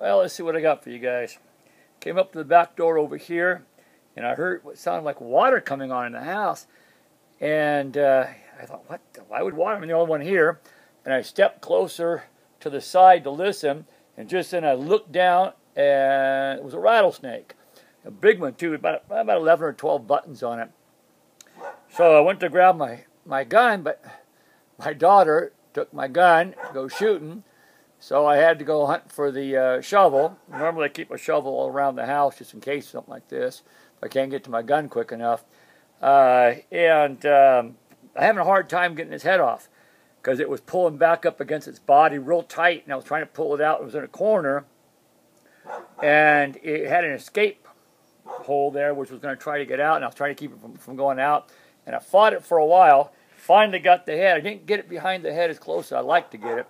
Well, let's see what I got for you guys. Came up to the back door over here, and I heard what sounded like water coming on in the house. And I thought, why would water? I'm the only one here. And I stepped closer to the side to listen, and just then I looked down, and it was a rattlesnake. A big one, too, about 11 or 12 buttons on it. So I went to grab my gun, but my daughter took my gun to go shooting. So I had to go hunt for the shovel. Normally I keep a shovel around the house just in case something like this, if I can't get to my gun quick enough. I'm having a hard time getting his head off because it was pulling back up against its body real tight, and I was trying to pull it out. It was in a corner, and it had an escape hole there, which was going to try to get out, and I was trying to keep it from going out. And I fought it for a while. Finally got the head. I didn't get it behind the head as close as I like to get it.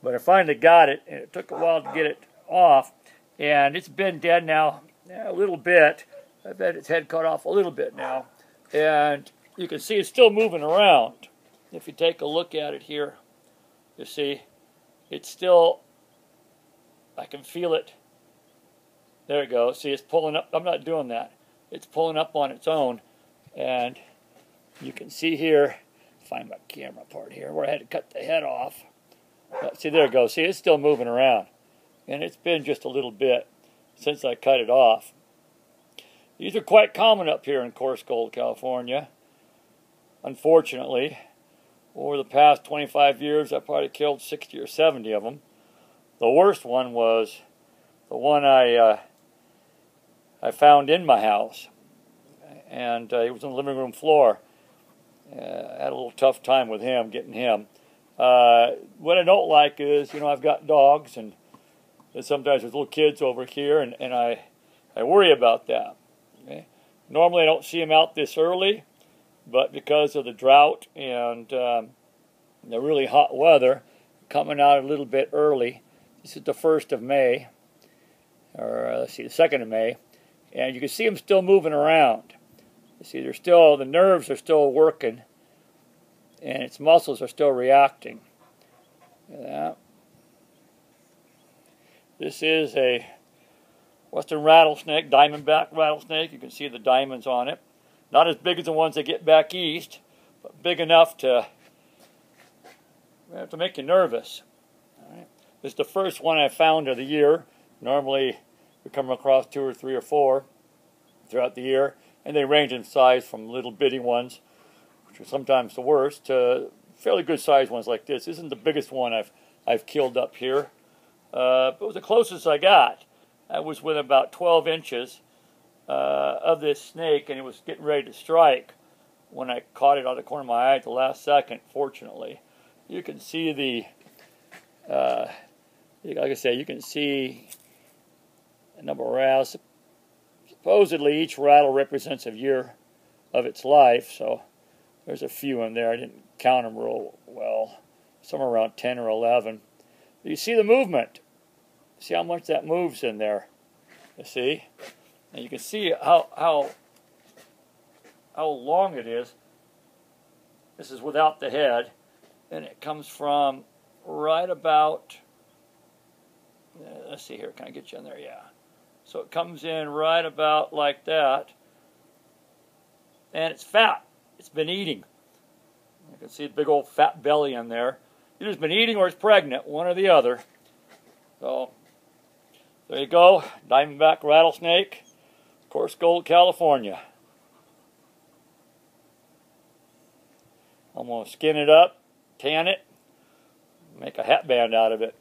But I finally got it, and it took a while to get it off. And it's been dead now a little bit. I've had its head cut off a little bit now. And you can see it's still moving around. If you take a look at it here, you see it's still, I can feel it. There it goes. See, it's pulling up. I'm not doing that. It's pulling up on its own. And you can see here, find my camera part here, where I had to cut the head off. See, there it goes. See, it's still moving around. And it's been just a little bit since I cut it off. These are quite common up here in Coarse Gold, California. Unfortunately, over the past 25 years, I've probably killed 60 or 70 of them. The worst one was the one I found in my house. And it was on the living room floor. I had a little tough time with him, getting him. What I don't like is, I've got dogs, and sometimes there's little kids over here, and I worry about that. Okay? Normally I don't see them out this early, but because of the drought and the really hot weather, coming out a little bit early. This is the 1st of May, or let's see, the 2nd of May, and you can see them still moving around. You see, the nerves are still working, and its muscles are still reacting. Look at that. This is a western rattlesnake, diamondback rattlesnake. You can see the diamonds on it. Not as big as the ones that get back east, but big enough to make you nervous. All right. This is the first one I found of the year. Normally we come across 2 or 3 or 4 throughout the year, and they range in size from little bitty ones, which are sometimes the worst, to fairly good sized ones like this. This isn't the biggest one I've killed up here, but it was the closest I got. I was within about 12 inches of this snake, and it was getting ready to strike when I caught it out of the corner of my eye at the last second, fortunately. You can see the, like I say, you can see a number of rattles. Supposedly each rattle represents a year of its life, so there's a few in there. I didn't count them real well, somewhere around 10 or 11. You see the movement. See how much that moves in there. You see? And you can see how long it is. This is without the head, and it comes from right about, let's see here, can I get you in there? Yeah. So it comes in right about like that, and it's fat. It's been eating. You can see the big old fat belly in there. Either it's been eating or it's pregnant, one or the other. So there you go, diamondback rattlesnake, Coarse Gold, California. I'm going to skin it up, tan it, make a hat band out of it.